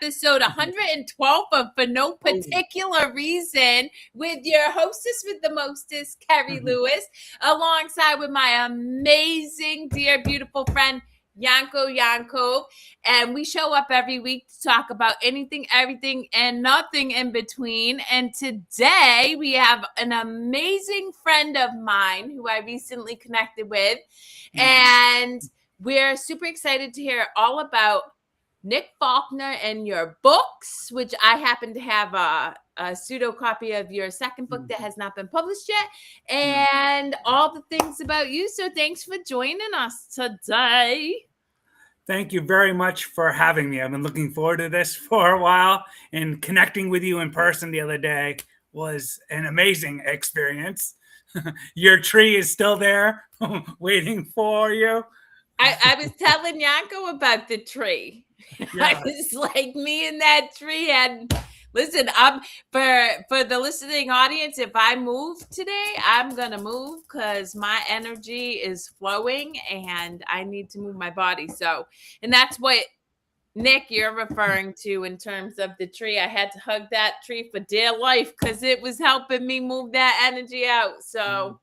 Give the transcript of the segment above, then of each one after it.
episode 112 of For No Particular Reason with your hostess with the mostest, Kerri Lewis, alongside with my amazing, dear, beautiful friend, Yanko. And we show up every week to talk about anything, everything, and nothing in between. And today we have an amazing friend of mine who I recently connected with. And we're super excited to hear all about Nick Faulkner and your books, which I happen to have a pseudo copy of your second book that has not been published yet, and all the things about you. So thanks for joining us today. Thank you very much for having me. I've been looking forward to this for a while, and connecting with you in person the other day was an amazing experience. Your tree is still there waiting for you. I was telling Yanko about the tree. Yeah. I was like, me and that tree had. Listen, for the listening audience, if I move today, I'm gonna move because my energy is flowing and I need to move my body. So, and that's what Nick you're referring to in terms of the tree. I had to hug that tree for dear life because it was helping me move that energy out. So.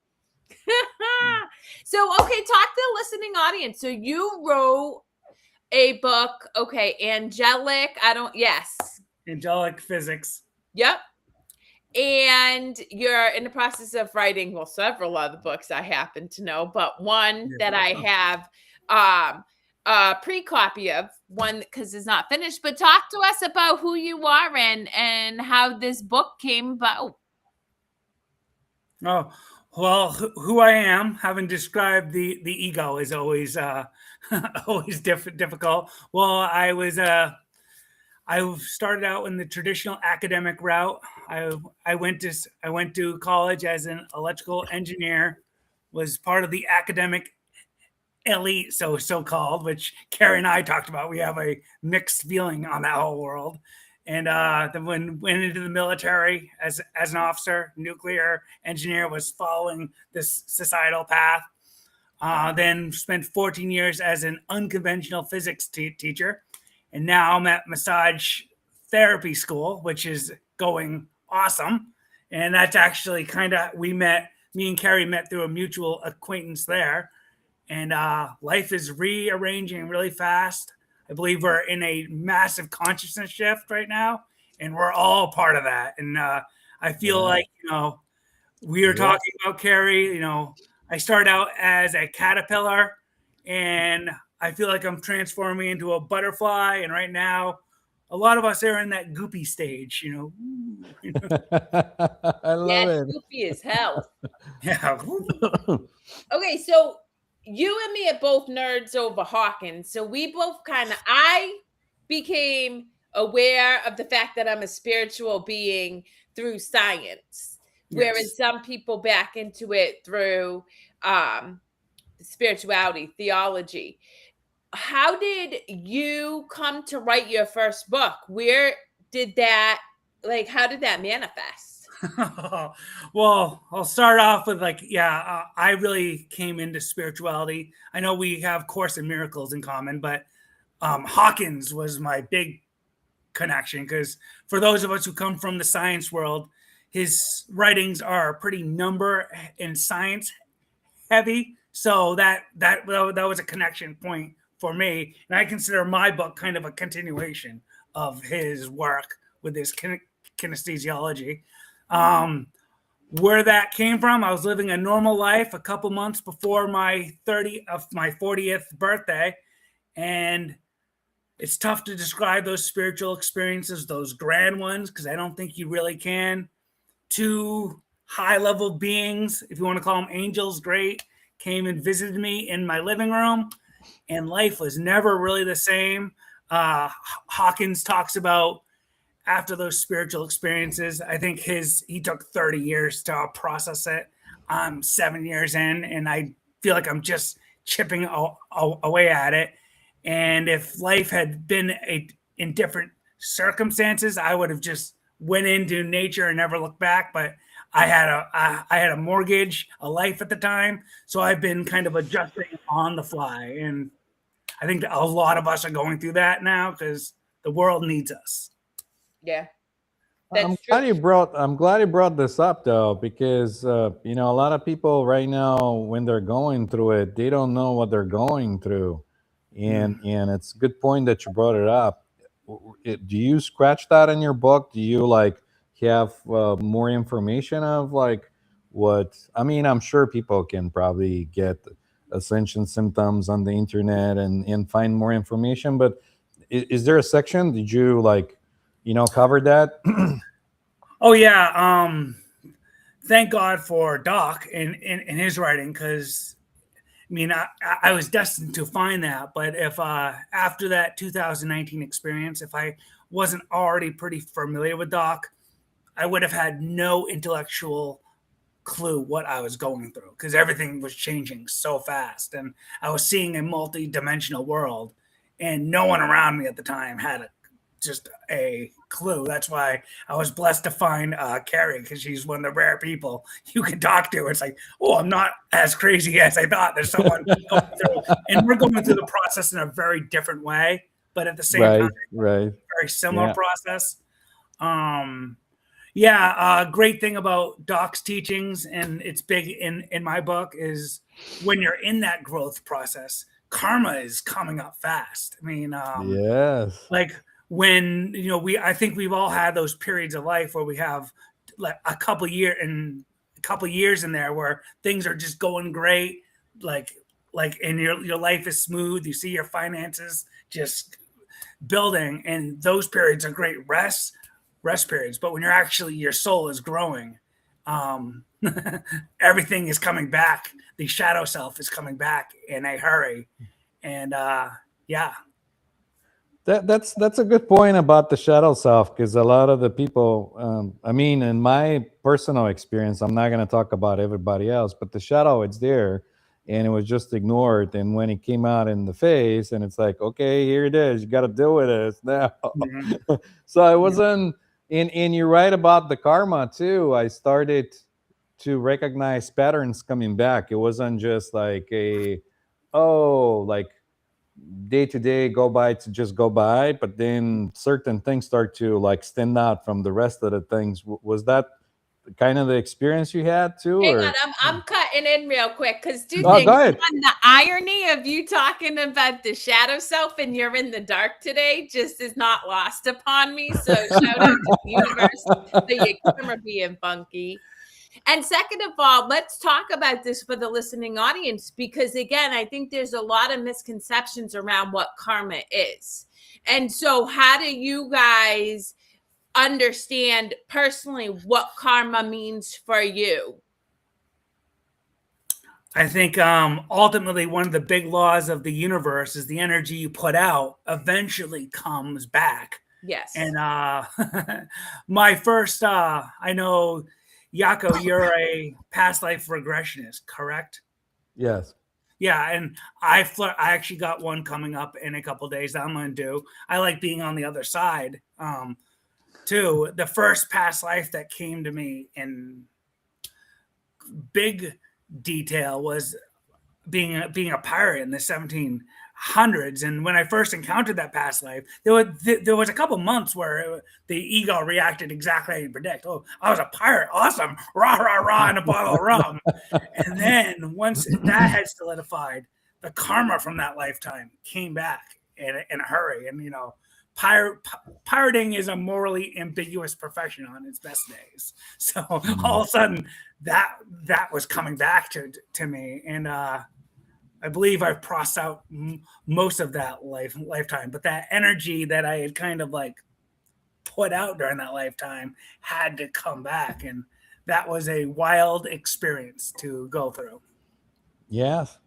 So, okay, talk to the listening audience. So you wrote a book, okay, Angelic Physics. Yep. And you're in the process of writing, well, several other books I happen to know, but one that I have a pre-copy of, one because it's not finished. But talk to us about who you are and how this book came about. Oh, well, who I am, having described the ego is always always difficult. Well, I started out in the traditional academic route. I went to college as an electrical engineer, was part of the academic elite, so-called, which Kerri and I talked about. We have a mixed feeling on that whole world. And then went into the military as an officer, nuclear engineer, was following this societal path. Then spent 14 years as an unconventional physics teacher. And now I'm at massage therapy school, which is going awesome. And that's actually me and Kerri met through a mutual acquaintance there. And life is rearranging really fast. I believe we're in a massive consciousness shift right now, and we're all part of that. And I feel like, we were talking about Kerri, I started out as a caterpillar, and I feel like I'm transforming into a butterfly. And right now, a lot of us are in that goopy stage, I love it. Goopy as hell. Yeah. Okay, so you and me are both nerds over Hawkins. So we both I became aware of the fact that I'm a spiritual being through science, whereas some people back into it through spirituality, theology. How did you come to write your first book? Where did that, how did that manifest? Well, I'll start off with I really came into spirituality. I know we have Course in Miracles in common, but Hawkins was my big connection, because for those of us who come from the science world, his writings are pretty number and science heavy. So that was a connection point for me. And I consider my book kind of a continuation of his work with his kinesthesiology. Where that came from, I was living a normal life a couple months before my 40th birthday, and it's tough to describe those spiritual experiences, those grand ones, because I don't think you really can. Two high-level beings, if you want to call them angels, great, came and visited me in my living room, and life was never really the same. Hawkins talks about, after those spiritual experiences, I think he took 30 years to process it. I'm 7 years in, and I feel like I'm just chipping away at it. And if life had been in different circumstances, I would have just went into nature and never looked back. But I had a mortgage, a life at the time, so I've been kind of adjusting on the fly. And I think a lot of us are going through that now, because The world needs us. Yeah, I'm that's true. glad you brought this up though, because you know, a lot of people right now when they're going through it, they don't know what they're going through, and it's a good point that you brought it up. Do you scratch that in your book? Do you like have more information of like what? I mean, I'm sure people can probably get ascension symptoms on the internet and find more information, but is there a section? Did you like, you know, cover that? Oh yeah. Thank God for Doc in his writing, because I mean, I was destined to find that. But if after that 2019 experience, if I wasn't already pretty familiar with Doc, I would have had no intellectual clue what I was going through, because everything was changing so fast, and I was seeing a multi-dimensional world, and no one around me at the time had just a clue. That's why I was blessed to find Kerri, because she's one of the rare people you can talk to. It's like, oh, I'm not as crazy as I thought. There's someone going through, and we're going through the process in a very different way, but at the same time, Right. very similar Yeah. process. Um, yeah, great thing about Doc's teachings, and it's big in my book, is when you're in that growth process, karma is coming up fast. I mean, Yes. like when I think we've all had those periods of life where we have like a couple years in there where things are just going great, like and your life is smooth. You see your finances just building, and those periods are great rest periods. But when you're actually, your soul is growing, um, everything is coming back. The shadow self is coming back in a hurry, and yeah. That's a good point about the shadow self, because a lot of the people, I mean, in my personal experience, I'm not going to talk about everybody else, but the shadow, it's there, and it was just ignored. And when it came out in the face, and it's like, okay, here it is, you got to deal with it now. Mhm. So I wasn't. And you're right about the karma too. I started to recognize patterns coming back. It wasn't just like like day to day go by to just go by, but then certain things start to like stand out from the rest of the things. Was that kind of the experience you had too, Hang on, or? I'm cutting in real quick because two Oh, things. go ahead. One, the irony of you talking about the shadow self and you're in the dark today just is not lost upon me. So shout out to the universe for your camera being funky. And second of all, let's talk about this for the listening audience, because again, I think there's a lot of misconceptions around what karma is. And so how do you guys understand personally what karma means for you? I think ultimately one of the big laws of the universe is the energy you put out eventually comes back. Yes. And my first, I know, Yanko, you're a past life regressionist, correct? Yes. Yeah, and I actually got one coming up in a couple days that I'm going to do. I like being on the other side, too. The first past life that came to me in big detail was being a pirate in the 1700s. And when I first encountered that past life, there was a couple months where the ego reacted exactly how you predict. Oh, I was a pirate, awesome, rah rah rah, and a bottle of rum. And then once that had solidified, the karma from that lifetime came back in a hurry. And pirating is a morally ambiguous profession on its best days. So all of a sudden, that was coming back to me, and I believe I've processed out most of that lifetime. But that energy that I had kind of like put out during that lifetime had to come back, and that was a wild experience to go through. Yes.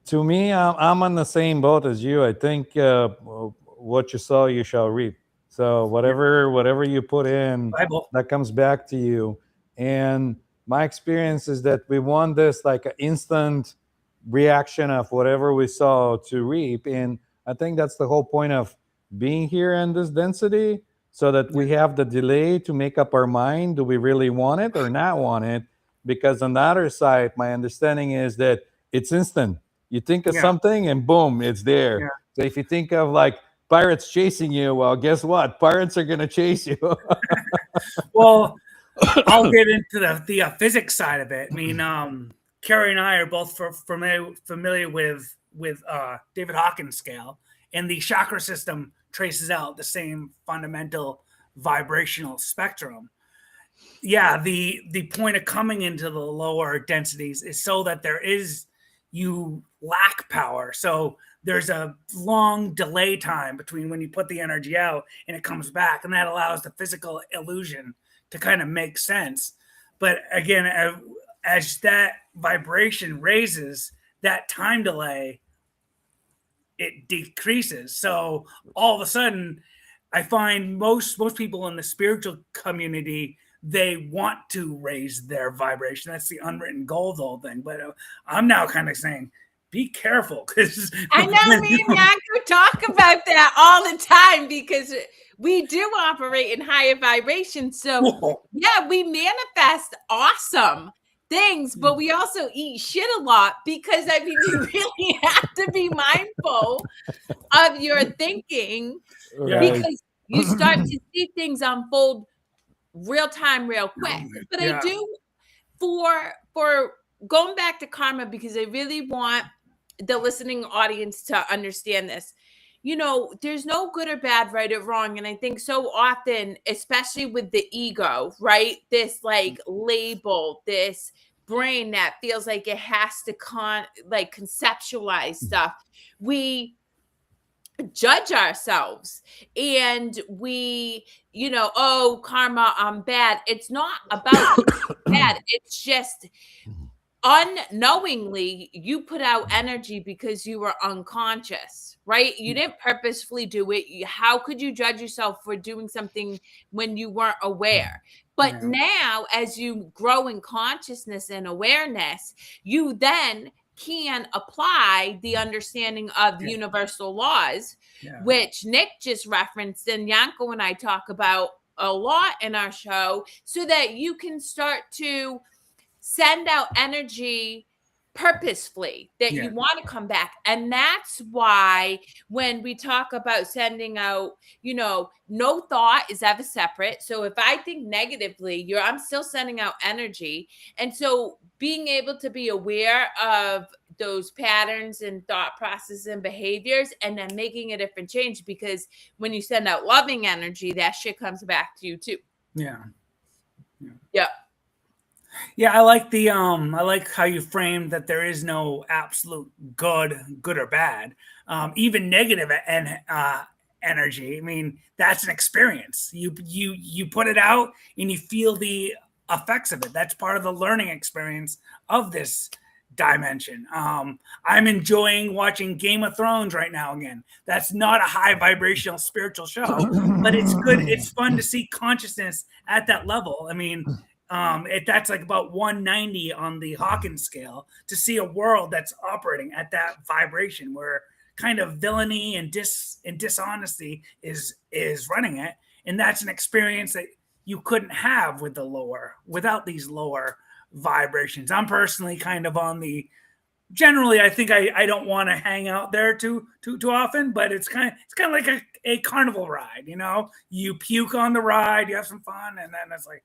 To me, I'm on the same boat as you. I think what you sow, you shall reap. So whatever you put in, Bible. that comes back to you. And my experience is that we want this like an instant reaction of whatever we sow to reap. And I think that's the whole point of being here in this density, so that we have the delay to make up our mind. Do we really want it or not want it? Because on the other side, my understanding is that it's instant. You think of Yeah. something and boom, it's there. Yeah. So if you think of like pirates chasing you. Well, guess what? Pirates are gonna chase you. Well, I'll get into the physics side of it. I mean, Kerri and I are both familiar with David Hawkins' scale, and the chakra system traces out the same fundamental vibrational spectrum. Yeah, the point of coming into the lower densities is so that you lack power. So there's a long delay time between when you put the energy out and it comes back, and that allows the physical illusion to kind of make sense. But again, as that vibration raises, that time delay, it decreases. So all of a sudden, I find most people in the spiritual community, they want to raise their vibration. That's the unwritten goal of the whole thing. But I'm now kind of saying, be careful, because I know me and Yanko talk about that all the time, because we do operate in higher vibrations. So yeah, we manifest awesome things, but we also eat shit a lot, because I mean, you really have to be mindful of your thinking, because you start to see things unfold real time, real quick. But I do, for going back to karma, because I really want the listening audience to understand this. You know, there's no good or bad, right or wrong. And I think so often, especially with the ego, right? This like label, this brain that feels like it has to conceptualize stuff. We judge ourselves, and we, oh, karma, I'm bad. It's not about bad. It's just unknowingly you put out energy because you were unconscious, right? You didn't purposefully do it. How could you judge yourself for doing something when you weren't aware? But now, as you grow in consciousness and awareness, you then can apply the understanding of universal laws, which Nick just referenced and Yanko and I talk about a lot in our show, so that you can start to send out energy purposefully that you want to come back. And that's why when we talk about sending out, no thought is ever separate. So if I think negatively, I'm still sending out energy. And so being able to be aware of those patterns and thought processes and behaviors, and then making a different change, because when you send out loving energy, that shit comes back to you too. Yeah. Yeah, I like how you framed that there is no absolute good or bad. Even negative energy, I mean, that's an experience. You put it out and you feel the effects of it. That's part of the learning experience of this dimension. I'm enjoying watching Game of Thrones right now again. That's not a high vibrational spiritual show, but it's good. It's fun to see consciousness at that level. I mean, that's like about 190 on the Hawkins scale, to see a world that's operating at that vibration where kind of villainy and dishonesty is running it. And that's an experience that you couldn't have without these lower vibrations. I'm personally kind of on the, generally, I think I don't want to hang out there too often, but it's kind of like a carnival ride, you puke on the ride, you have some fun, and then it's like,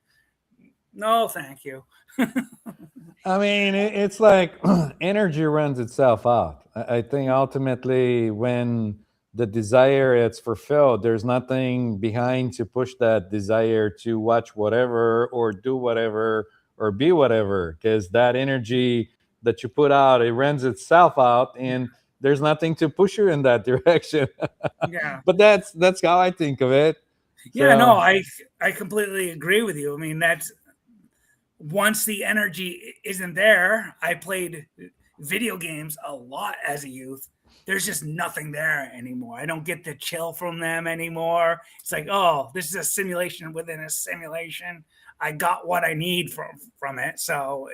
no, thank you. I mean, it's like energy runs itself out. I think ultimately, when the desire is fulfilled, there's nothing behind to push that desire to watch whatever or do whatever or be whatever, because that energy that you put out, it runs itself out, and there's nothing to push you in that direction. But that's how I think of it. No, I completely agree with you. I mean, that's, once the energy isn't there, I played video games a lot as a youth. There's just nothing there anymore. I don't get the chill from them anymore. It's like, oh, this is a simulation within a simulation. I got what I need from it. So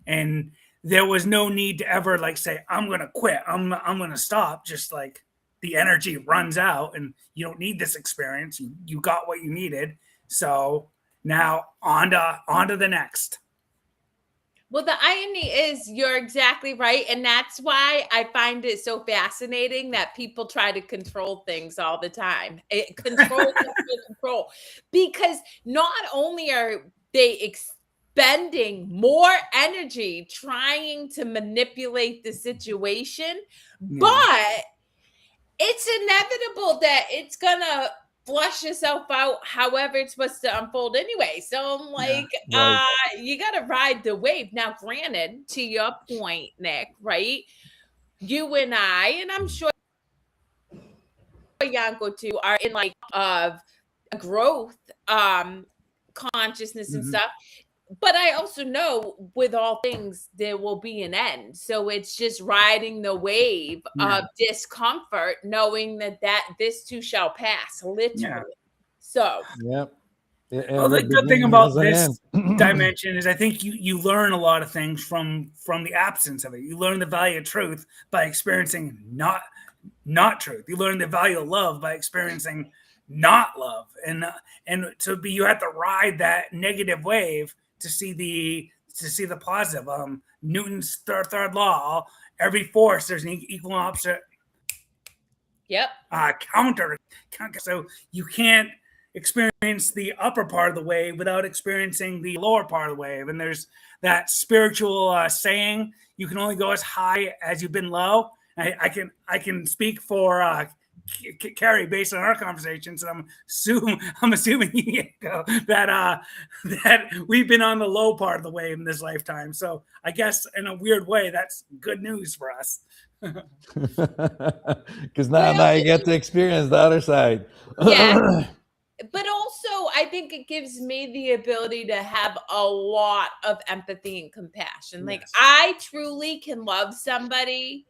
and there was no need to ever say, I'm going to quit. I'm going to stop. Just like the energy runs out and you don't need this experience. You got what you needed. So now on to the next. Well, the irony is you're exactly right. And that's why I find it so fascinating that people try to control things all the time. Control, control, control. Because not only are they expending more energy trying to manipulate the situation, but it's inevitable that it's gonna flush itself out however it's supposed to unfold anyway. So I'm like, right. you gotta ride the wave. Now, granted, to your point, Nick, right? You and I, and I'm sure Yanko too, are in like of growth, consciousness and Mhm. stuff. But I also know with all things there will be an end. So it's just riding the wave Yeah. of discomfort, knowing that this too shall pass, literally. Yeah. So Yep. Well, the Every good thing beginning has about an this end. dimension is I think you learn a lot of things from the absence of it. You learn the value of truth by experiencing not truth. You learn the value of love by experiencing not love, and you have to ride that negative wave to see the positive. Newton's third law: every force there's an equal and opposite yep. counter. So you can't experience the upper part of the wave without experiencing the lower part of the wave. And there's that spiritual saying: you can only go as high as you've been low. I can speak for Kerri based on our conversations, and I'm assuming that we've been on the low part of the wave in this lifetime. So I guess in a weird way, that's good news for us. Because now you get to experience the other side. Yeah. But also, I think it gives me the ability to have a lot of empathy and compassion. Like, Yes. I truly can love somebody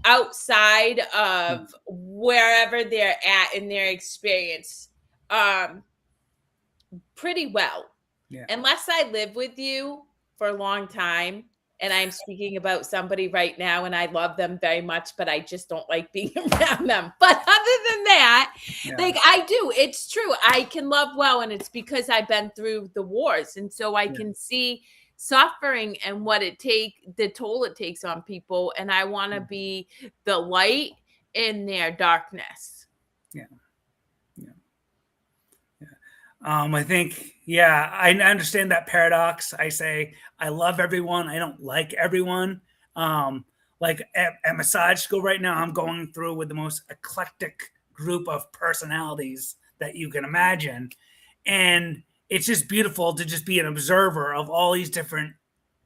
outside of wherever they're at in their experience pretty well. Yeah. Unless I live with you for a long time, and I'm speaking about somebody right now and I love them very much, but I just don't like being around them. But other than that, like I do, it's true. I can love well, and it's because I've been through the wars. And so I can see suffering and what the toll it takes on people. And I want to be the light in their darkness. Yeah. I think, I understand that paradox. I say, I love everyone. I don't like everyone. Like at massage school right now, I'm going through with the most eclectic group of personalities that you can imagine. And it's just beautiful to just be an observer of all these different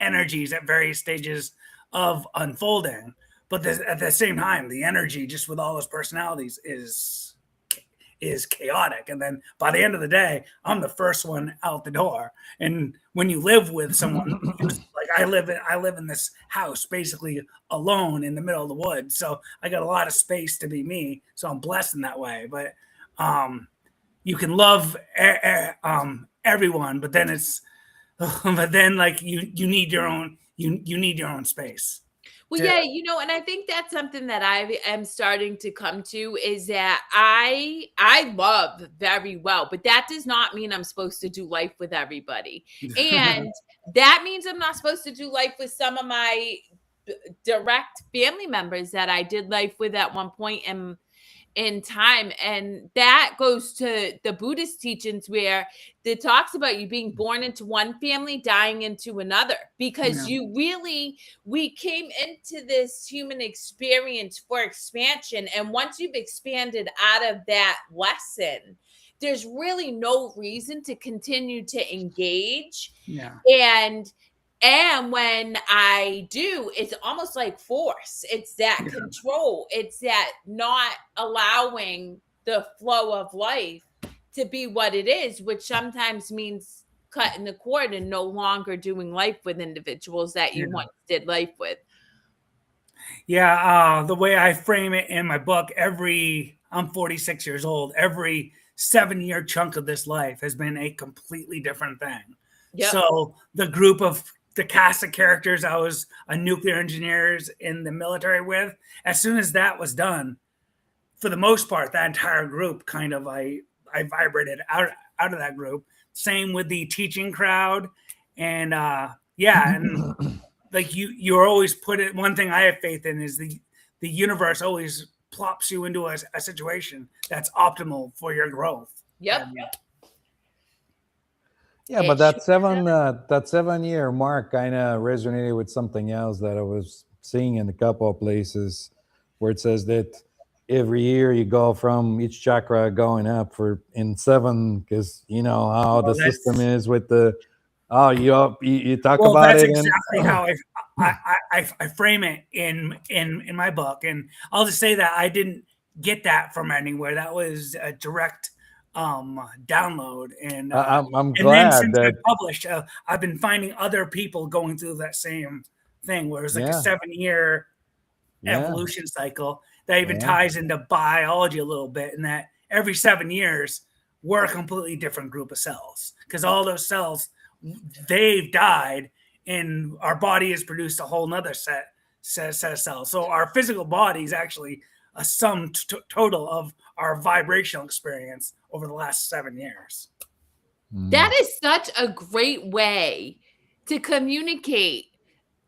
energies at various stages of unfolding. But at the same time, the energy just with all those personalities is chaotic. And then by the end of the day, I'm the first one out the door. And when you live with someone, like I live in this house basically alone in the middle of the woods. So I got a lot of space to be me. So I'm blessed in that way. But you can love everyone, but then like you need your own you need your own space. Well, yeah, and I think that's something that I am starting to come to is that I love very well, but that does not mean I'm supposed to do life with everybody. And that means I'm not supposed to do life with some of my direct family members that I did life with at one point in time. And that goes to the Buddhist teachings where it talks about you being born into one family, dying into another, because we came into this human experience for expansion. And once you've expanded out of that lesson, there's really no reason to continue to engage. And when I do, it's almost like force. It's that control. It's that not allowing the flow of life to be what it is, which sometimes means cutting the cord and no longer doing life with individuals that you once did life with. The way I frame it in my book, I'm 46 years old. Every 7-year chunk of this life has been a completely different thing. Yep. So the cast of characters I was a nuclear engineers in the military with, as soon as that was done, for the most part, that entire group kind of I vibrated out of that group. Same with the teaching crowd and Yeah, and like you're always put it. One thing I have faith in is the universe always plops you into a situation that's optimal for your growth. Yep. Yeah, but that 7 year mark kind of resonated with something else that I was seeing in a couple of places, where it says that every year you go from each chakra going up for in 7, because you know how the system is with the you talk about that's it. Exactly how I frame it in my book, and I'll just say that I didn't get that from anywhere. That was a direct download, and I'm and then glad since I that published, I've been finding other people going through that same thing, where it's like a 7-year evolution cycle that even ties into biology a little bit, and that every 7 years we're a completely different group of cells, because all those cells, they've died and our body has produced a whole nother set of cells. So our physical body is actually a sum total of our vibrational experience over the last 7 years. That is such a great way to communicate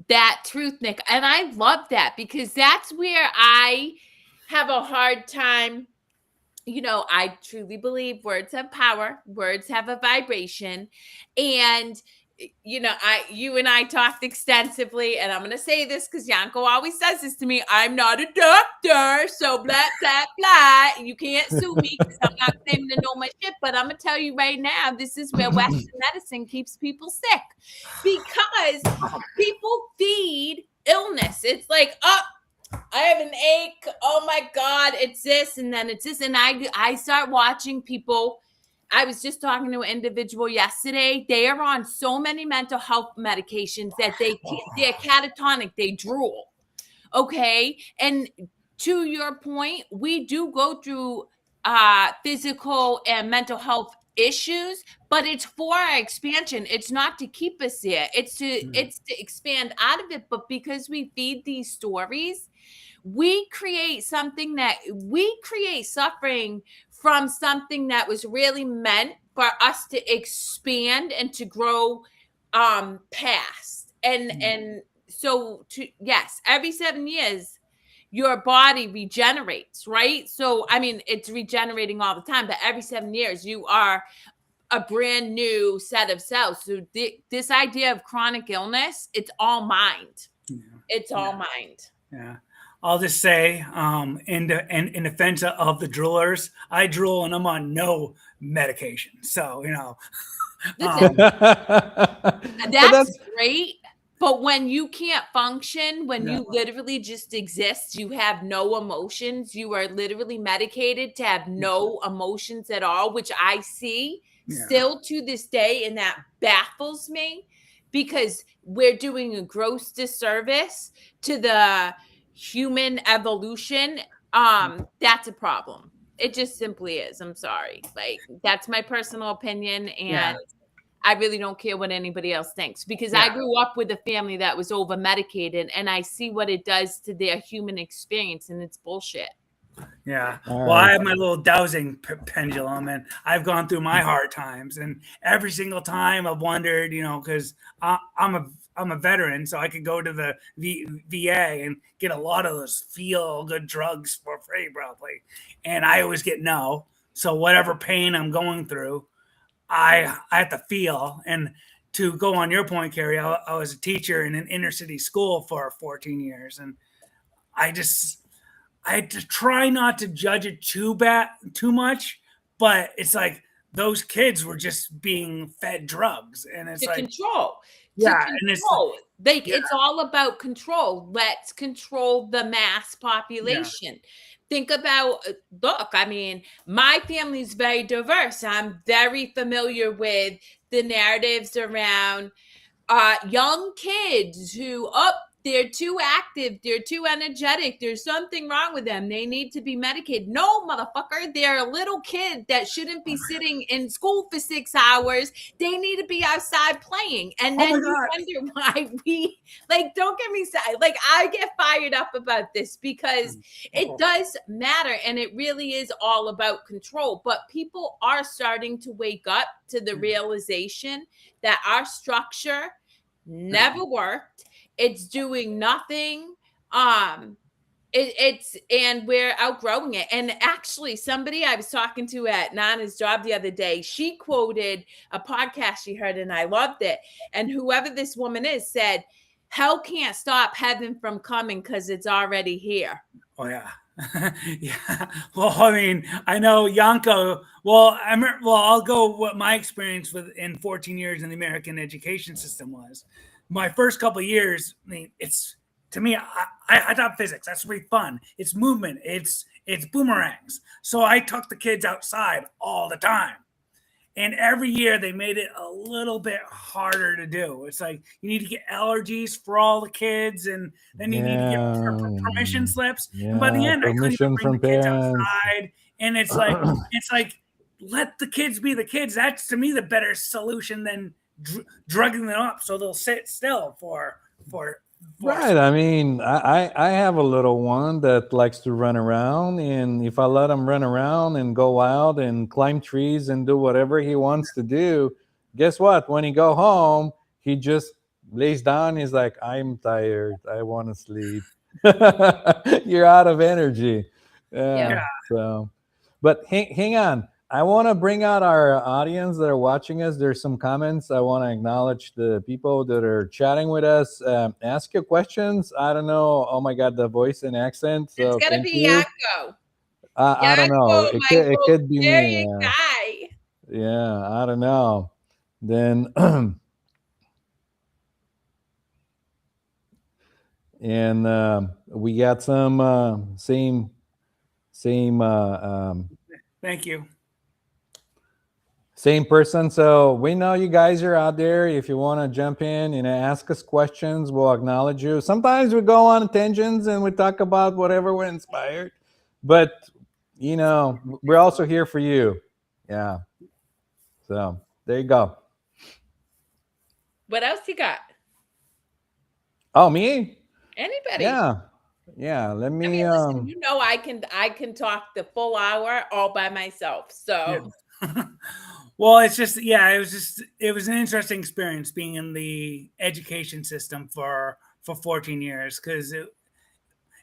that truth, Nick. And I love that, because that's where I have a hard time. You know, I truly believe words have power, words have a vibration. And you know, you and I talked extensively, and I'm going to say this because Yanko always says this to me. I'm not a doctor, so blah, blah, blah. You can't sue me because I'm not claiming to know my shit, but I'm going to tell you right now, this is where Western medicine keeps people sick, because people feed illness. It's like, oh, I have an ache. Oh my God, it's this, and then it's this. And I start watching people. I was just talking to an individual yesterday. They are on so many mental health medications that they're catatonic. They drool. Okay. And to your point, we do go through physical and mental health issues, but it's for our expansion. It's not to keep us there. It's to expand out of it. But because we feed these stories, we create suffering from something that was really meant for us to expand and to grow past. And so yes, every 7 years your body regenerates, right? So I mean, it's regenerating all the time, but every 7 years you are a brand new set of cells. So this idea of chronic illness, it's all mind. It's all mind. Yeah. I'll just say, in defense of the droolers, I drool and I'm on no medication. So, you know. That's great. But when you can't function, when you literally just exist, you have no emotions, you are literally medicated to have no emotions at all, which I see still to this day. And that baffles me, because we're doing a gross disservice to the human evolution. That's a problem. It just simply is. I'm sorry. Like, that's my personal opinion, and I really don't care what anybody else thinks, because I grew up with a family that was over medicated, and I see what it does to their human experience, and it's bullshit. Yeah. Well, I have my little dowsing pendulum, and I've gone through my hard times, and every single time I've wondered, you know, because I'm a veteran, so I could go to the VA and get a lot of those feel good drugs for free, probably, and I always get no. So whatever pain I'm going through, I have to feel. And to go on your point, Kerri, I was a teacher in an inner city school for 14 years, and I had to try not to judge it too much, but it's like those kids were just being fed drugs, and it's control. And it's it's all about control. Let's control the mass population. Think about, look, I mean, my family's very diverse. I'm very familiar with the narratives around young kids who, they're too active, they're too energetic, there's something wrong with them, they need to be medicated. No, motherfucker, they're a little kid that shouldn't be sitting in school for 6 hours. They need to be outside playing. And then you wonder why we, like, don't get me started. Like, I get fired up about this because it does matter, and it really is all about control. But people are starting to wake up to the realization that our structure never worked. It's doing nothing. And we're outgrowing it. And actually, somebody I was talking to at Nana's job the other day, she quoted a podcast she heard, and I loved it. And whoever this woman is said, "Hell can't stop heaven from coming because it's already here." Oh yeah. Yeah. Well, I mean, I know Yanko. Well, I'll go what my experience with in 14 years in the American education system was. My first couple of years, I mean, it's to me, I thought physics. That's really fun. It's movement. It's boomerangs. So I took the kids outside all the time. And every year they made it a little bit harder to do. It's like you need to get allergies for all the kids, and then you need to get permission slips. And by the Yeah, end, I couldn't even permission bring from the kids parents. outside. And it's like let the kids be the kids. That's to me the better solution than drugging them up so they'll sit still for. Right. I mean, I have a little one that likes to run around, and if I let him run around and go out and climb trees and do whatever he wants to do, guess what? When he go home, he just lays down. He's like, "I'm tired. I want to sleep." You're out of energy. Yeah. Yeah. So, but hang on. I want to bring out our audience that are watching us. There's some comments. I want to acknowledge the people that are chatting with us. Ask your questions. I don't know. Oh my God, the voice and accent. So It's gonna thank be you. Yanko. I don't know. Yanko, It my could be me. Bulgarian guy. Yeah, I don't know. Then and we got some same. Thank you. Same person. So we know you guys are out there. If you want to jump in and ask us questions, we'll acknowledge you. Sometimes we go on tangents and we talk about whatever we're inspired. But, we're also here for you. Yeah. So there you go. What else you got? Oh, me? Anybody? Yeah. Yeah. Let me. Listen, I can talk the full hour all by myself. So. Yeah. Well, it was an interesting experience being in the education system for 14 years because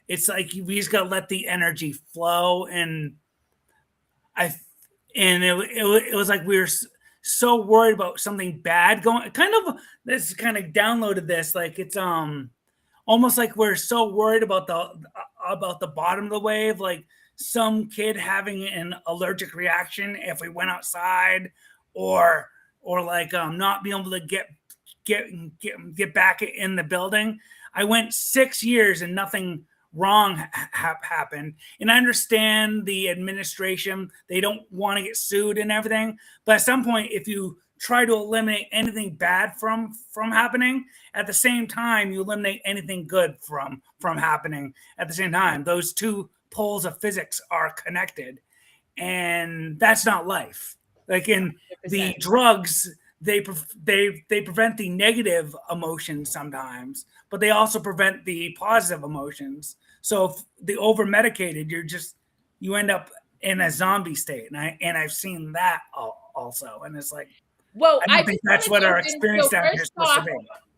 it's like we just got to let the energy flow, and it was like we were so worried about something bad going. Kind of downloaded this, like it's almost like we're so worried about the bottom of the wave, like some kid having an allergic reaction if we went outside, or like not being able to get back in the building. I went 6 years and nothing wrong happened. And I understand the administration, they don't want to get sued and everything, but at some point, if you try to eliminate anything bad from happening, at the same time you eliminate anything good from happening at the same time. Those two poles of physics are connected, and that's not life. Like in 100%. The drugs, they prevent the negative emotions sometimes, but they also prevent the positive emotions. So if the over medicated, you end up in a zombie state, and I've seen that also, and it's like, well, I don't think that's what our experience down here is supposed to be.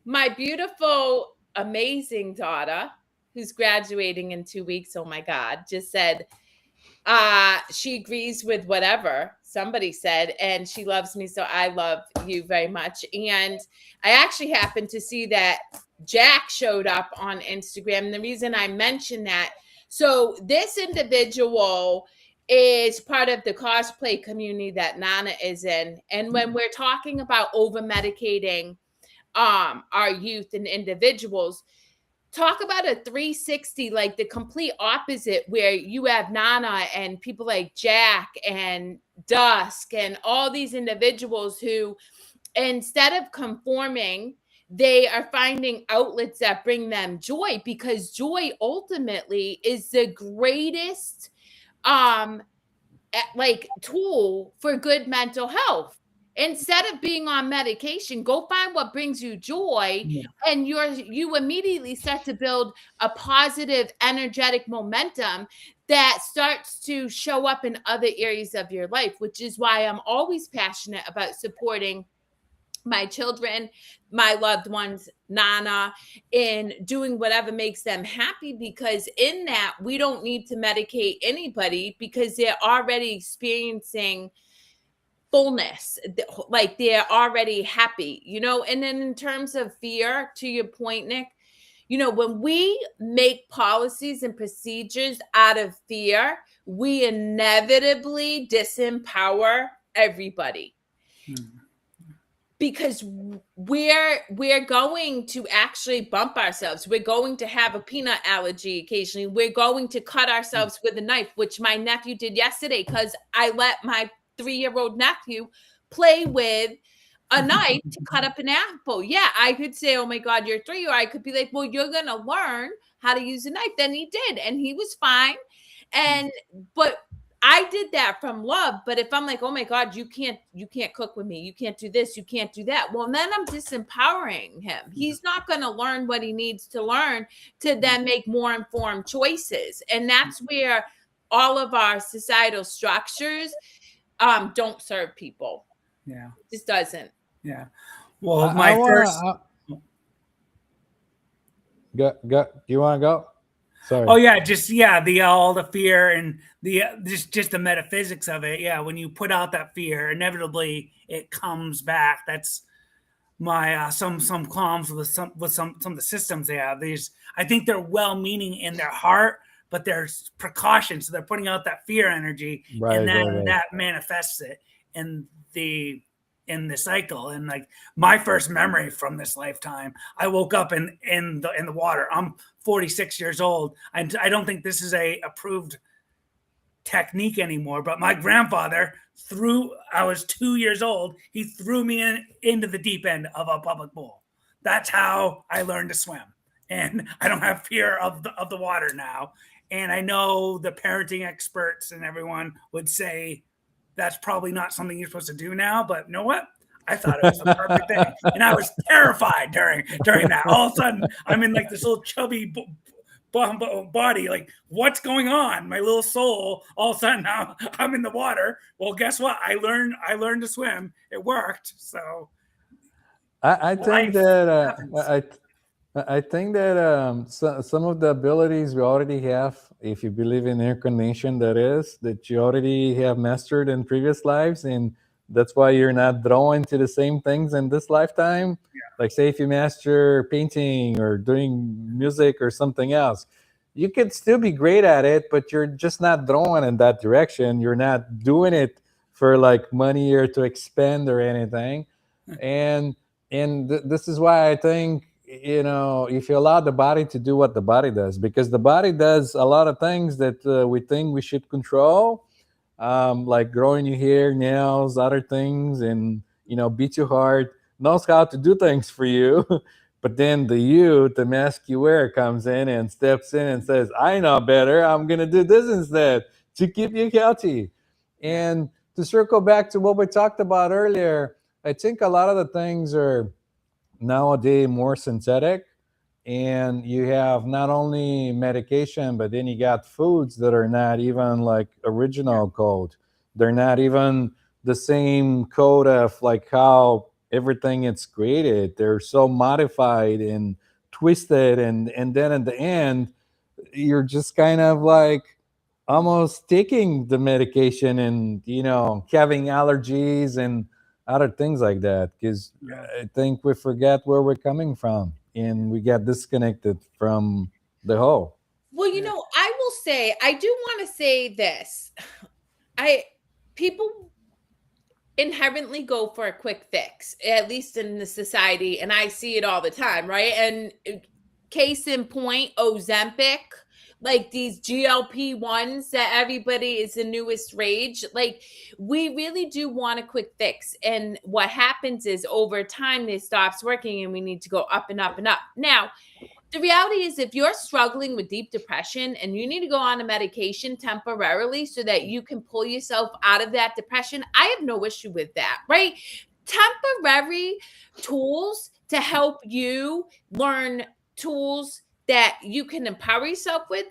My beautiful, amazing daughter, who's graduating in 2 weeks, oh my God, just said she agrees with whatever somebody said, and she loves me, so I love you very much. And I actually happened to see that Jack showed up on Instagram. And the reason I mentioned that, so this individual is part of the cosplay community that Nana is in. And when we're talking about over medicating our youth and individuals, talk about a 360, like the complete opposite, where you have Nana and people like Jack and Dusk and all these individuals who, instead of conforming, they are finding outlets that bring them joy, because joy ultimately is the greatest tool for good mental health. Instead of being on medication, go find what brings you joy, and you immediately start to build a positive energetic momentum that starts to show up in other areas of your life, which is why I'm always passionate about supporting my children my loved ones, Nana, in doing whatever makes them happy, because in that we don't need to medicate anybody because they're already experiencing fullness, like they're already happy, and then in terms of fear, to your point, Nick, when we make policies and procedures out of fear, we inevitably disempower everybody. Because we're going to actually bump ourselves. We're going to have a peanut allergy occasionally. We're going to cut ourselves with a knife, which my nephew did yesterday because I let my 3-year-old nephew play with a knife to cut up an apple. Yeah, I could say, oh my God, you're 3. Or I could be like, well, you're going to learn how to use a knife. Then he did, and he was fine. But I did that from love. But if I'm like, oh my God, you can't cook with me, you can't do this, you can't do that, well, then I'm disempowering him. He's not going to learn what he needs to learn to then make more informed choices. And that's where all of our societal structures don't serve people. Yeah. It just doesn't. Yeah. Well, You want to go? Sorry. Oh yeah, just all the fear and the just the metaphysics of it. Yeah, when you put out that fear, inevitably it comes back. That's my some qualms with some of the systems they have. I think they're well-meaning in their heart, but there's precautions. So they're putting out that fear energy, and then that manifests it in the cycle. And like my first memory from this lifetime, I woke up in the water. I'm 46 years old. I don't think this is a approved technique anymore, but my grandfather I was 2 years old, he threw me into the deep end of a public pool. That's how I learned to swim. And I don't have fear of the water now. And I know the parenting experts and everyone would say that's probably not something you're supposed to do now, but you know what? I thought it was the perfect thing. And I was terrified during that. All of a sudden, I'm in like this little chubby body, like, what's going on? My little soul, all of a sudden now I'm in the water. Well, guess what? I learned to swim. It worked. So I think that I think that some of the abilities we already have, if you believe in incarnation, that you already have mastered in previous lives, and that's why you're not drawn to the same things in this lifetime. Yeah. Like, say, if you master painting or doing music or something else, you could still be great at it, but you're just not drawn in that direction. You're not doing it for like money or to expand or anything. And this is why I think, if you allow the body to do what the body does, because the body does a lot of things that we think we should control, like growing your hair, nails, other things, and beat your heart, knows how to do things for you. But then the mask you wear, comes in and steps in and says, I know better, I'm going to do this instead to keep you healthy. And to circle back to what we talked about earlier, I think a lot of the things are nowadays more synthetic, and you have not only medication, but then you got foods that are not even like original code. They're not even the same code of like how everything it's created. They're so modified and twisted, and then at the end you're just kind of like almost taking the medication and having allergies and other things like that, because I think we forget where we're coming from and we get disconnected from the whole. Well, I will say, I do want to say this. People inherently go for a quick fix, at least in the society, and I see it all the time, right? And case in point, Ozempic, like these GLP-1s that everybody is the newest rage. Like, we really do want a quick fix. And what happens is over time, it stops working and we need to go up and up and up. Now, the reality is, if you're struggling with deep depression and you need to go on a medication temporarily so that you can pull yourself out of that depression, I have no issue with that, right? Temporary tools to help you learn tools that you can empower yourself with,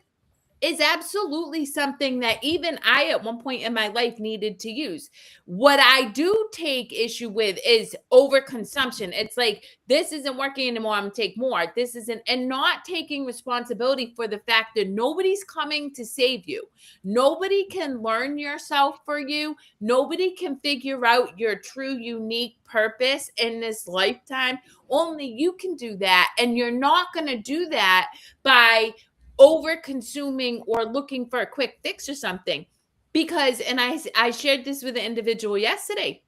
is absolutely something that even I, at one point in my life, needed to use. What I do take issue with is overconsumption. It's like, this isn't working anymore, I'm gonna take more. This isn't, and not taking responsibility for the fact that nobody's coming to save you. Nobody can learn yourself for you. Nobody can figure out your true, unique purpose in this lifetime. Only you can do that. And you're not gonna do that by over consuming or looking for a quick fix or something. Because, and I shared this with an individual yesterday,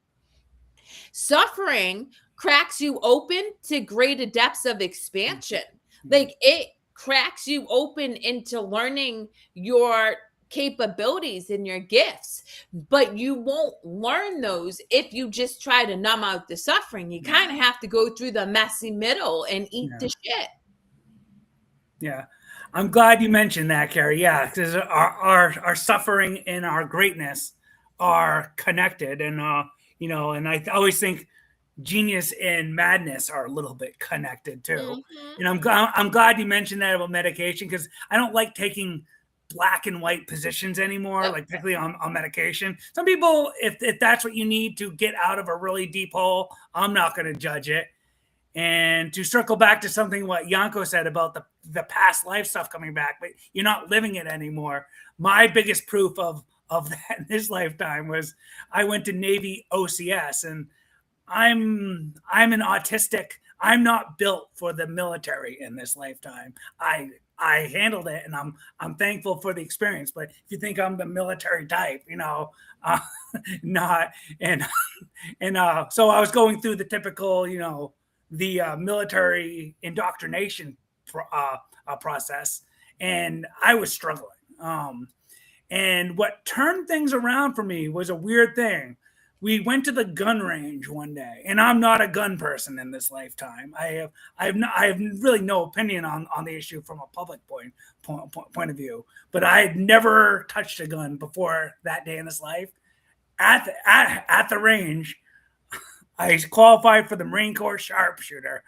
suffering cracks you open to greater depths of expansion. Like, it cracks you open into learning your capabilities and your gifts, but you won't learn those if you just try to numb out the suffering. You kind of have to go through the messy middle and eat the shit. Yeah. I'm glad you mentioned that, Kerri. Yeah, because our suffering and our greatness are connected, and and I always think genius and madness are a little bit connected too. Mhm. And I'm glad you mentioned that about medication, because I don't like taking black and white positions anymore, like particularly on medication. Some people, if that's what you need to get out of a really deep hole, I'm not going to judge it. And to circle back to something what Yanko said about the past life stuff coming back, but you're not living it anymore. My biggest proof of that in this lifetime was I went to Navy OCS, and I'm an autistic. I'm not built for the military in this lifetime. I handled it, and I'm thankful for the experience. But if you think I'm the military type, not. And so I was going through the typical, the military indoctrination process, and I was struggling. And what turned things around for me was a weird thing. We went to the gun range one day, and I'm not a gun person in this lifetime. I have really no opinion on the issue from a public point of view. But I had never touched a gun before that day in this life. At the range, I qualified for the Marine Corps sharpshooter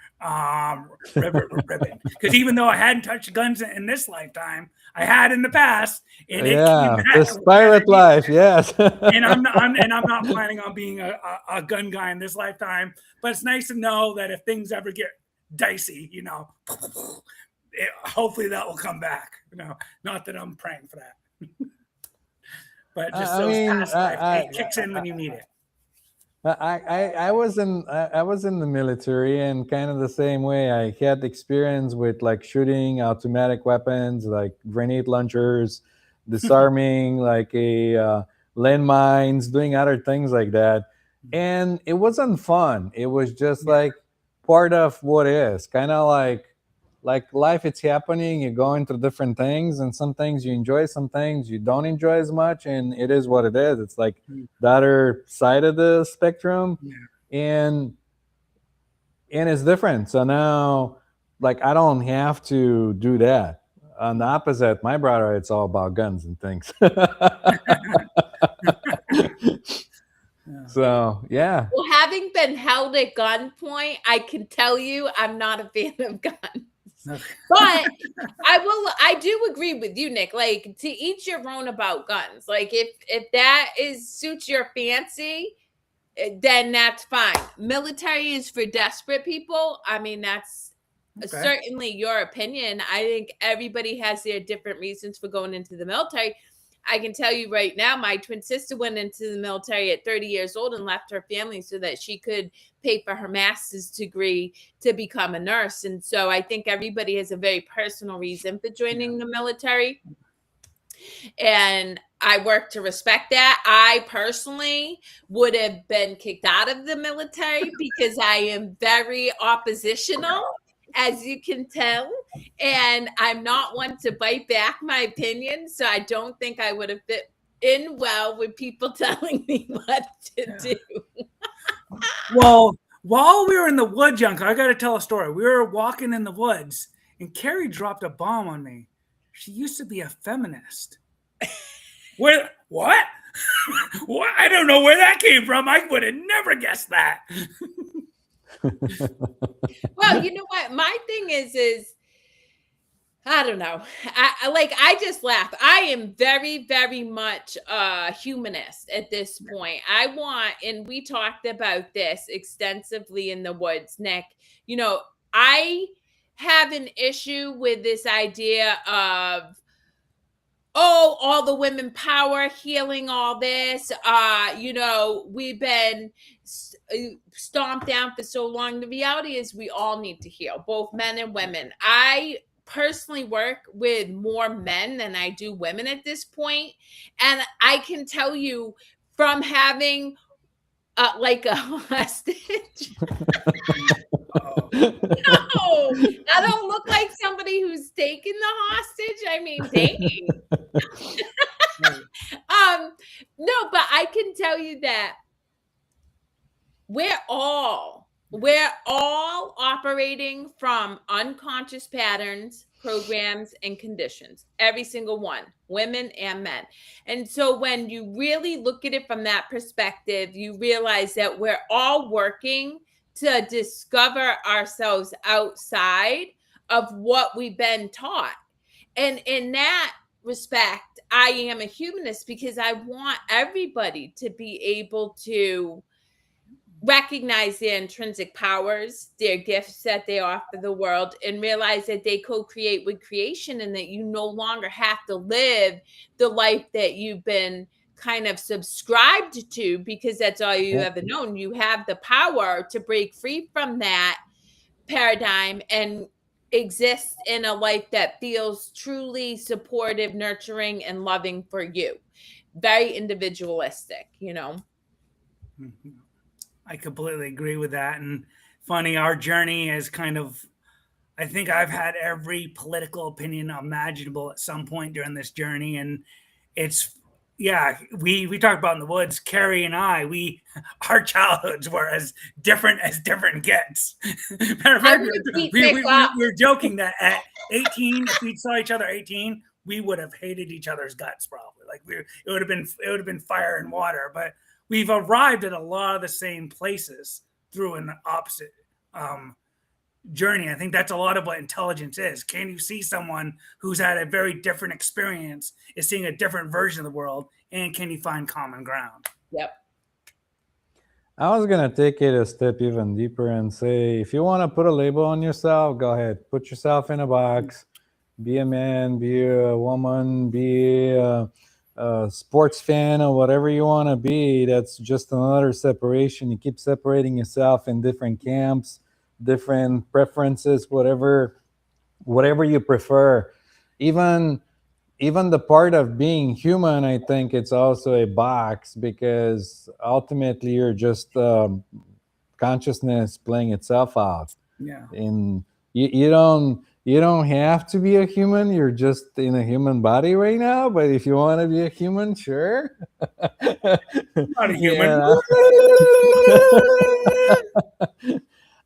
ribbon, because even though I hadn't touched guns in this lifetime, I had in the past, and it came back. This pirate life, yes. And I'm not planning on being a gun guy in this lifetime. But it's nice to know that if things ever get dicey, hopefully that will come back. Not that I'm praying for that, but just past life, it kicks in when you need it. I was in the military, and kind of the same way. I had experience with like shooting automatic weapons, like grenade launchers, disarming like a landmines, doing other things like that. And it wasn't fun. It was just like part of what is kind of like life. It's happening. You're going through different things, and some things you enjoy, some things you don't enjoy as much, and it is what it is. It's like the other side of the spectrum, and it's different. So now, like, I don't have to do that. On the opposite, my brother, it's all about guns and things. So yeah. Well, having been held at gunpoint, I can tell you I'm not a fan of guns. But I do agree with you, Nick. Like, to each your own about guns. Like, if that suits your fancy, then that's fine. Military is for desperate people. I mean, that's certainly your opinion. I think everybody has their different reasons for going into the military. I can tell you right now, my twin sister went into the military at 30 years old and left her family so that she could pay for her master's degree to become a nurse. And so I think everybody has a very personal reason for joining the military. And I work to respect that. I personally would have been kicked out of the military because I am very oppositional, as you can tell, and I'm not one to bite back my opinion. So I don't think I would have fit in well with people telling me what to do. Well, while we were in the woods, Yanko, I got to tell a story. We were walking in the woods, and Kerri dropped a bomb on me. She used to be a feminist. What? What? I don't know where that came from. I would have never guessed that. Well, you know what? My thing is I don't know. I just laugh. I am very, very much a humanist at this point. I want, and we talked about this extensively in the woods, Nick. You know, I have an issue with this idea of, oh, all the women power, healing, all this. We've been stomped down for so long. The reality is we all need to heal, both men and women. I personally work with more men than I do women at this point, and I can tell you from having like a hostage. No, I don't look like somebody who's taken the hostage. I mean, dang. No, but I can tell you that we're all operating from unconscious patterns, programs, and conditions. Every single one, women and men. And so when you really look at it from that perspective, you realize that we're all working to discover ourselves outside of what we've been taught. And in that respect, I am a humanist because I want everybody to be able to recognize their intrinsic powers, their gifts that they offer the world, and realize that they co-create with creation, and that you no longer have to live the life that you've been kind of subscribed to because that's all you ever known. You have the power to break free from that paradigm and exist in a life that feels truly supportive, nurturing, and loving for you. Very individualistic, you know. I completely agree with that. And funny, our journey is kind of, I think I've had every political opinion imaginable at some point during this journey. And it's, yeah, we talked about in the woods, Kerri and I, our childhoods were as different gets. Matter of fact, we were joking that at 18, if we saw each other 18, we would have hated each other's guts probably. Like it would have been fire and water. But we've arrived at a lot of the same places through an opposite journey. I think that's a lot of what intelligence is. Can you see someone who's had a very different experience, is seeing a different version of the world, and can you find common ground? Yep. I was going to take it a step even deeper and say, if you want to put a label on yourself, go ahead. Put yourself in a box. Be a man, be a woman, be a sports fan, or whatever you want to be. That's just another separation. You keep separating yourself in different camps, different preferences, whatever you prefer. Even the part of being human, I think it's also a box, because ultimately you're just consciousness playing itself out. Yeah. And you don't have to be a human. You're just in a human body right now. But if you want to be a human, sure. Not a human.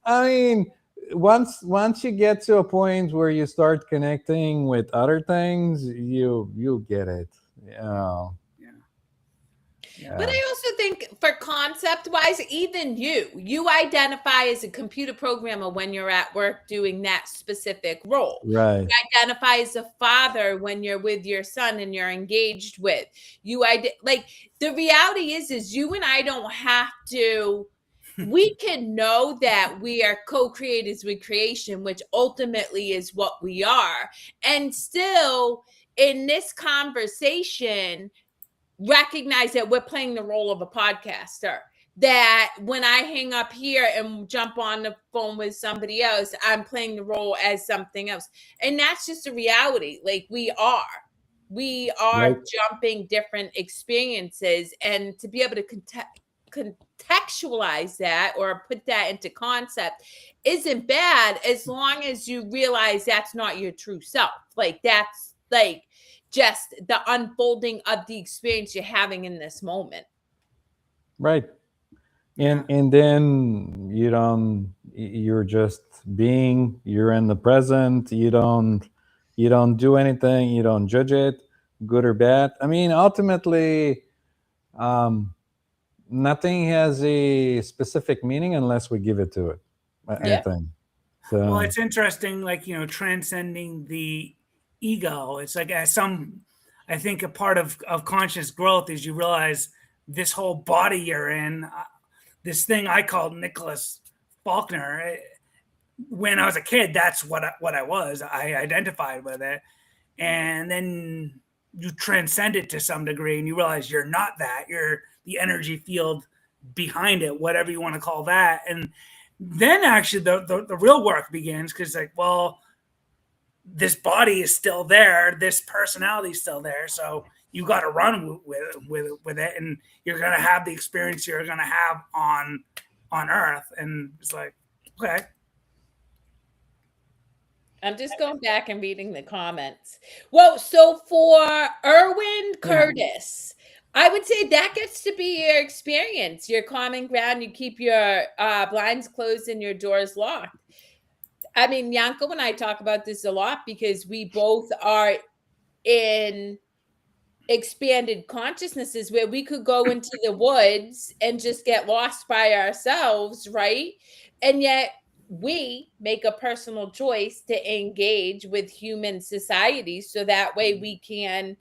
I mean, once you get to a point where you start connecting with other things, you get it. Yeah. But I also think for concept wise, even you identify as a computer programmer when you're at work doing that specific role. Right. You identify as a father when you're with your son and you're engaged with. Like the reality is you and I don't have to. We can know that we are co-creators with creation, which ultimately is what we are, and still in this conversation recognize that we're playing the role of a podcaster. That when I hang up here and jump on the phone with somebody else, I'm playing the role as something else. And that's just a reality. Like we are right. Jumping different experiences, and to be able to contextualize that or put that into concept isn't bad, as long as you realize that's not your true self. Like that's like just the unfolding of the experience you're having in this moment. Right. And then you're just being, you're in the present. You don't do anything. You don't judge it, good or bad. I mean, ultimately, nothing has a specific meaning unless we give it to it. I think. So, well, it's interesting, like, transcending the ego. It's like I think a part of conscious growth is you realize this whole body you're in, this thing I called Nicholas Faulkner. When I was a kid, that's what I was. I identified with it, and then you transcend it to some degree, and you realize you're not that. You're the energy field behind it, whatever you want to call that. And then actually the real work begins, because like, well, this body is still there, this personality is still there, so you got to run with it, and you're gonna have the experience you're gonna have on Earth. And it's like, okay. I'm just going back and reading the comments. Well, so for Erwin Curtis, I would say that gets to be your experience, your common ground. You keep your blinds closed and your doors locked. I mean, Yanko and I talk about this a lot because we both are in expanded consciousnesses where we could go into the woods and just get lost by ourselves, right? And yet we make a personal choice to engage with human society so that way we can,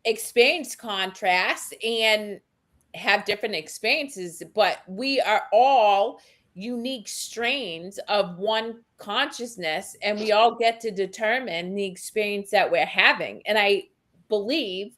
experience contrast and have different experiences. But we are all unique strains of one consciousness, and we all get to determine the experience that we're having. And I believe,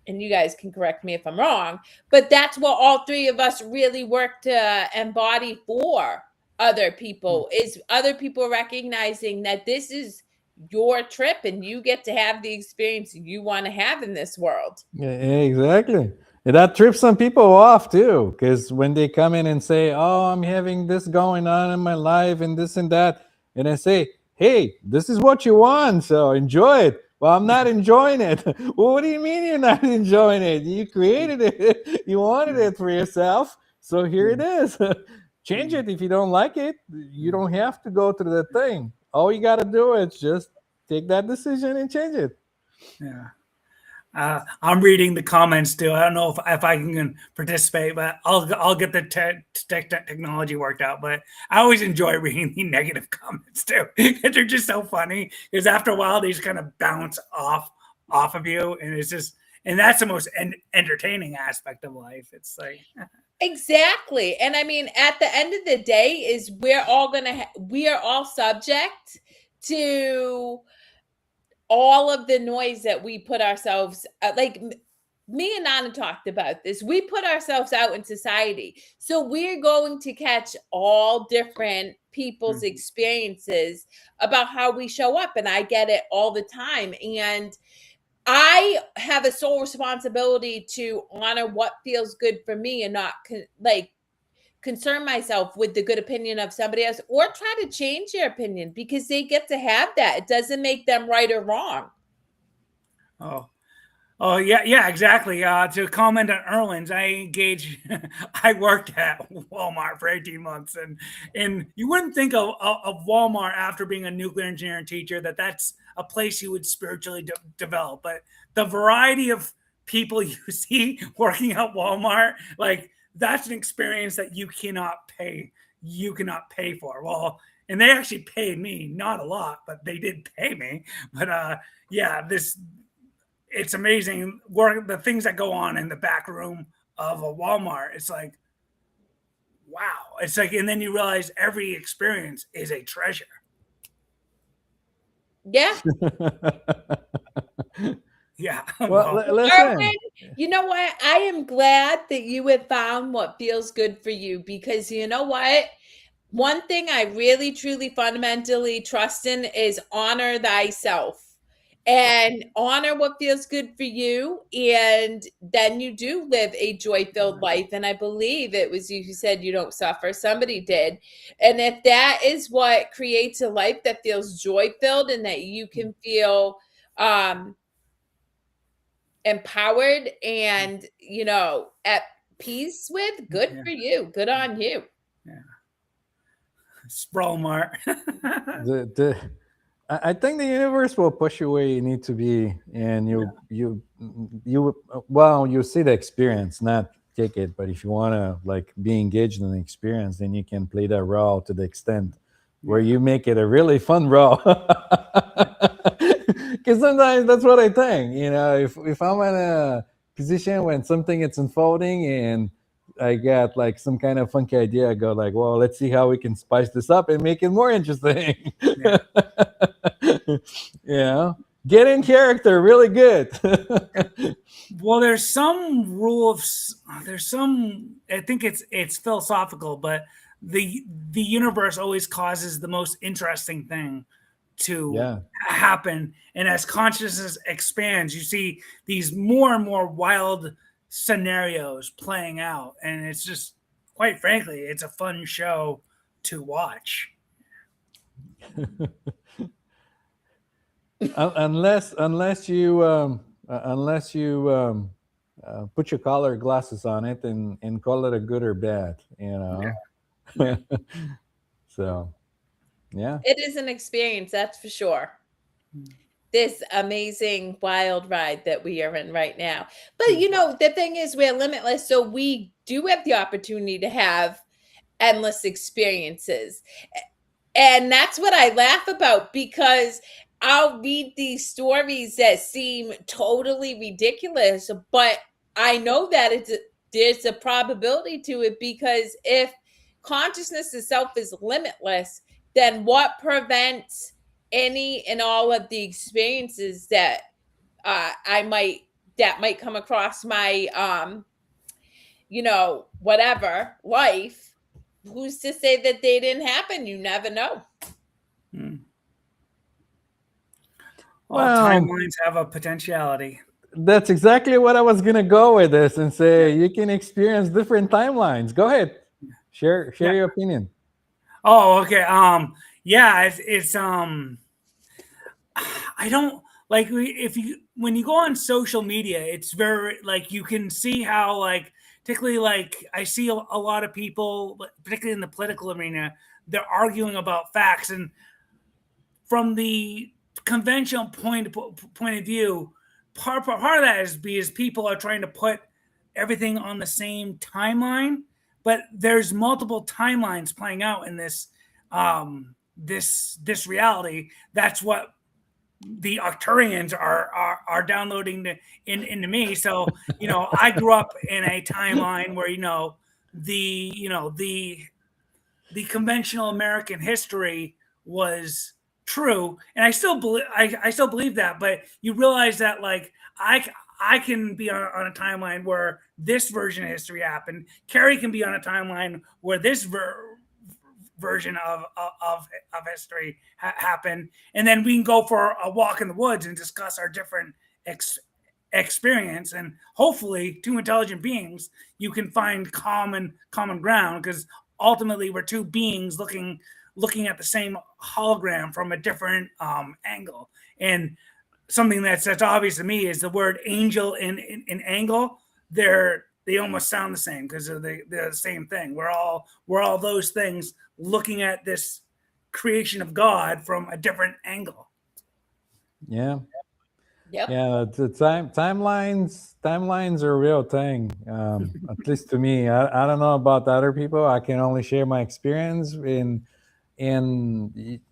and you guys can correct me if I'm wrong, but that's what all three of us really work to embody for other people, is other people recognizing that this is your trip and you get to have the experience you want to have in this world. Yeah, exactly. And that trips some people off too, because when they come in and say, "Oh, I'm having this going on in my life and this and that," and I say, "Hey, this is what you want, so enjoy it." Well, I'm not enjoying it. Well, what do you mean you're not enjoying it? You created it. You wanted it for yourself, so here it is. Change it if you don't like it. You don't have to go through the thing. All you got to do is just take that decision and change it. Yeah. I'm reading the comments too. I don't know if I can participate, but I'll get the technology worked out. But I always enjoy reading the negative comments too, because they're just so funny. Because after a while, they just kind of bounce off of you, and it's just, and that's the most entertaining aspect of life. It's like exactly. And I mean, at the end of the day, is we're all we are all subject to all of the noise that we put ourselves, like me and Nana talked about this. We put ourselves out in society. So we're going to catch all different people's experiences about how we show up. And I get it all the time. And I have a sole responsibility to honor what feels good for me and not concern myself with the good opinion of somebody else, or try to change their opinion, because they get to have that. It doesn't make them right or wrong. Oh yeah, exactly. To comment on Erwin's, I worked at Walmart for 18 months, and you wouldn't think of Walmart after being a nuclear engineering teacher that's a place you would spiritually develop. But the variety of people you see working at Walmart, like, that's an experience that you cannot pay. You cannot pay for. Well, and they actually paid me, not a lot, but they did pay me. But yeah, it's amazing the things that go on in the back room of a Walmart. It's like, wow. It's like, and then you realize every experience is a treasure. Yeah. Yeah. Well, listen. Erwin, you know what? I am glad that you have found what feels good for you, because you know what? One thing I really, truly, fundamentally trust in is honor thyself. And honor what feels good for you, and then you do live a joy-filled life. And I believe it was you who said you don't suffer. Somebody did. And if that is what creates a life that feels joy-filled and that you can feel empowered and at peace with, good for you. Good on you. Yeah. Sprawlmart. I think the universe will push you where you need to be, and you see the experience, not take it. But if you want to be engaged in the experience, then you can play that role to the extent where you make it a really fun role. Because sometimes that's what I think. If I'm in a position when something is unfolding and I got like some kind of funky idea, I go like, well, let's see how we can spice this up and make it more interesting. Yeah. Get in character really good. Well, there's some I think it's philosophical, but the universe always causes the most interesting thing to happen. And as consciousness expands, you see these more and more wild scenarios playing out. And it's just, quite frankly, it's a fun show to watch. unless you put your color glasses on it and call it a good or bad, Yeah. So yeah, it is an experience, that's for sure. This amazing wild ride that we are in right now. But the thing is, we're limitless, so we do have the opportunity to have endless experiences. And that's what I laugh about, because I'll read these stories that seem totally ridiculous, but I know that there's a probability to it, because if consciousness itself is limitless, then what prevents any and all of the experiences that might come across my whatever life? Who's to say that they didn't happen? You never know. All timelines have a potentiality. That's exactly what I was gonna go with this and say. You can experience different timelines. Go ahead, share your opinion. Oh, okay. It's I don't like, when you go on social media, it's very like, you can see how, like, particularly, like, I see a lot of people, particularly in the political arena, they're arguing about facts, and from the conventional point of view, part of that is because people are trying to put everything on the same timeline, but there's multiple timelines playing out in this this reality. That's what the Arcturians are downloading into me. So I grew up in a timeline where the conventional American history was true, and I still believe that. But you realize that, like, I can be on a timeline where this version of history happened. Kerri can be on a timeline where this version of history happened, and then we can go for a walk in the woods and discuss our different experience, and hopefully, two intelligent beings, you can find common ground, because ultimately we're two beings looking at the same hologram from a different angle. And something that's obvious to me is the word angel and angle. They almost sound the same, because they're the same thing. We're all those things looking at this creation of God from a different angle. Yeah. Yep. Yeah, the timelines are a real thing. At least to me. I don't know about other people. I can only share my experience. In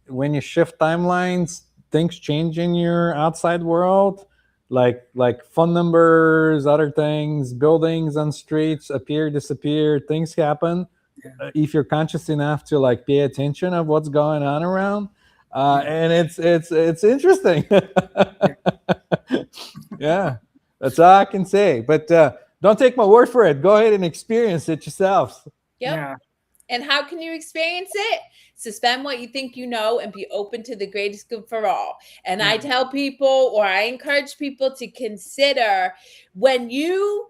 when you shift timelines, things change in your outside world. Like phone numbers, other things, buildings on streets appear, disappear. Things happen. If you're conscious enough to like pay attention of what's going on around. And it's interesting. Yeah, that's all I can say. But don't take my word for it. Go ahead and experience it yourselves. Yep. Yeah. And how can you experience it? Suspend what you think you know and be open to the greatest good for all. And I tell people, or I encourage people to consider, when you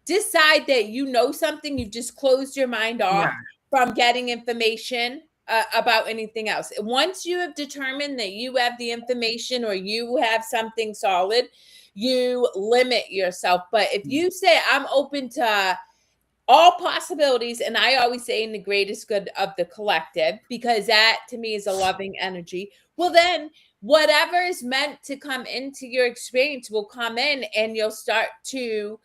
decide that you know something, you've just closed your mind off from getting information about anything else. Once you have determined that you have the information or you have something solid, you limit yourself. But if you say, I'm open to all possibilities, and I always say in the greatest good of the collective, because that to me is a loving energy, well, then whatever is meant to come into your experience will come in, and you'll start to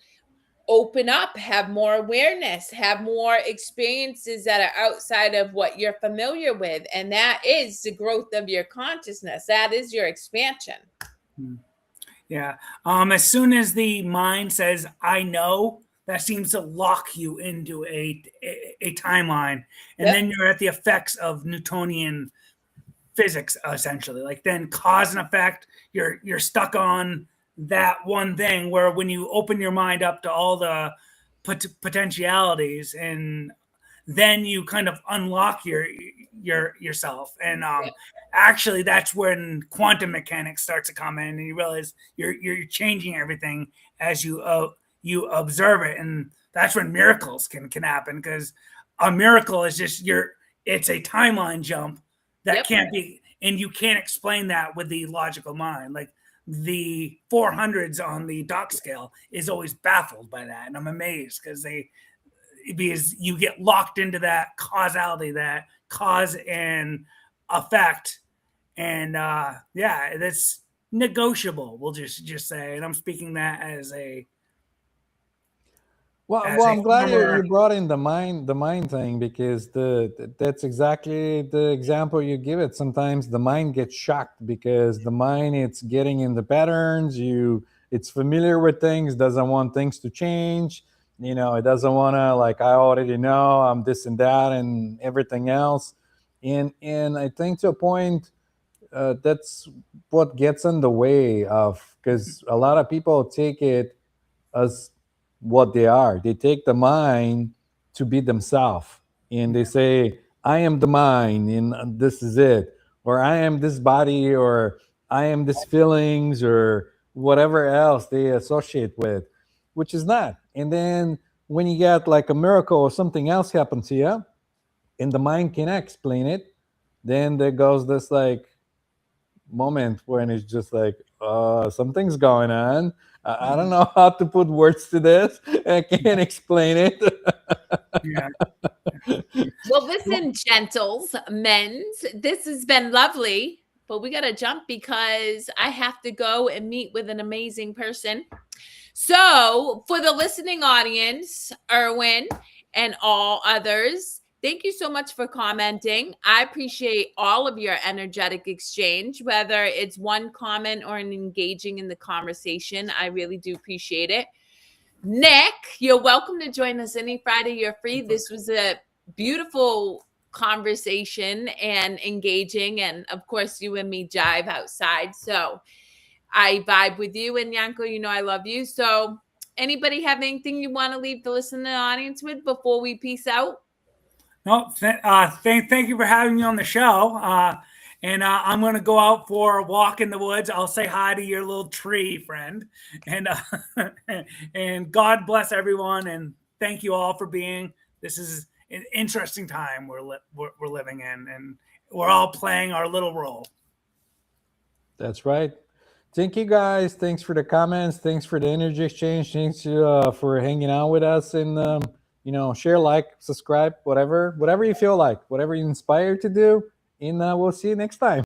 open up, have more awareness, have more experiences that are outside of what you're familiar with. And that is the growth of your consciousness. That is your expansion. Yeah. As soon as the mind says, I know, that seems to lock you into a timeline. And then you're at the effects of Newtonian physics, essentially. Like then cause and effect, you're stuck on that one thing, where when you open your mind up to all the potentialities, and then you kind of unlock yourself. And actually that's when quantum mechanics starts to come in, and you realize you're changing everything as you observe it. And that's when miracles can happen, because a miracle is just it's a timeline jump that can't be, and you can't explain that with the logical mind. Like the 400s on the Dock scale is always baffled by that, and I'm amazed because you get locked into that causality, that cause and effect. And yeah, that's negotiable, we'll just say. And I'm speaking that as a Well, I'm glad you brought in the mind thing, because that's exactly the example you give it. Sometimes the mind gets shocked because the mind, it's getting in the patterns. It's familiar with things, doesn't want things to change. It doesn't want to, like, I already know I'm this and that and everything else. And I think to a point, that's what gets in the way of, because a lot of people take it as what they are. They take the mind to be themselves, and they say, I am the mind, and this is it. Or I am this body, or I am this feelings, or whatever else they associate with, which is not. And then when you get like a miracle or something else happen to you, and the mind cannot explain it, then there goes this like moment when it's just like, something's going on. I don't know how to put words to this. I can't explain it. yeah. Well, listen, gentles, men's, this has been lovely, but we got to jump because I have to go and meet with an amazing person. So, for the listening audience, Erwin and all others, thank you so much for commenting. I appreciate all of your energetic exchange, whether it's one comment or an engaging in the conversation. I really do appreciate it. Nick, you're welcome to join us any Friday you're free. This was a beautiful conversation and engaging. And of course, you and me jive outside. So I vibe with you. And Yanko, I love you. So anybody have anything you want to leave the listening audience with before we peace out? No, thank you for having me on the show. And I'm going to go out for a walk in the woods. I'll say hi to your little tree friend, and and God bless everyone. And thank you all for being. This is an interesting time we're living in, and we're all playing our little role. That's right. Thank you, guys. Thanks for the comments. Thanks for the energy exchange. Thanks for hanging out with us. And share, like, subscribe, whatever you feel like, whatever you're inspired to do. And we'll see you next time.